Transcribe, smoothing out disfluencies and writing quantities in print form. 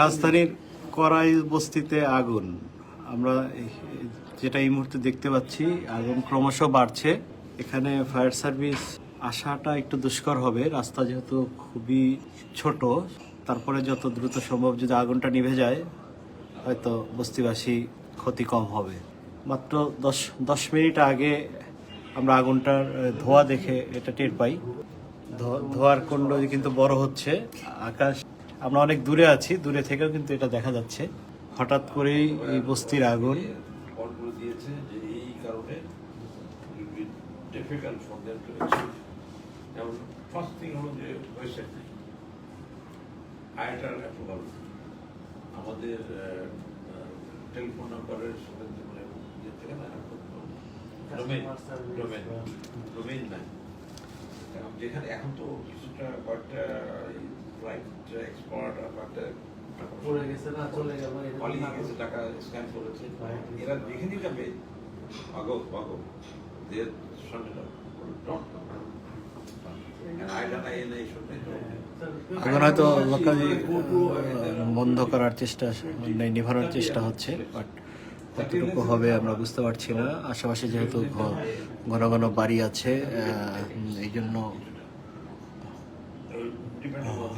রাজধানীর করাই বস্তিতে আগুন। আমরা যেটা এই মুহূর্তে দেখতে পাচ্ছি, আগুন ক্রমশ বাড়ছে। এখানে ফায়ার সার্ভিস আসাটা একটু দুষ্কর হবে, রাস্তা যেহেতু খুবই ছোট। তারপরে যত দ্রুত সম্ভব যদি আগুনটা নিভে যায়, হয়তো বস্তিবাসী ক্ষতি কম হবে। মাত্র 10 মিনিট আগে আমরা আগুনটার ধোঁয়া দেখে এটা টের পাই। ধোঁয়ার কুণ্ড কিন্তু বড় হচ্ছে। আকাশ, আমরা অনেক দূরে আছি, দূরে থেকেও কিন্তু এটা দেখা যাচ্ছে। হঠাৎ করেই এই বস্তির আগুন। দিয়েছে যে এই কারণে ডিফিকাল্ট ফর देम টু যেমন ফার্স্ট থিং হলো যে হয়েছে আইটার অ্যাপ্রুভাল, আমাদের টেলিফোন নাম্বারের সাথে মানে ইয়ে থেকে না ডোমেইন নাই, যেখানে এখন তো কিছুটা কয়েকটা ফ্লাইট এক্সপার্ট একটা পড়ে গেছে না, চলে গেল, পালিয়ে গেছে, টাকা স্ক্যান করেছে, এরা দেখে নিয়ে যাবে পাগল দের সামনে এখন হয়তো লোকালি বন্ধ করার চেষ্টা, নিভানোর চেষ্টা হচ্ছে, বাট কতটুকু হবে আমরা বুঝতে পারছি না। আশেপাশে যেহেতু ঘন ঘন বাড়ি আছে, এই জন্য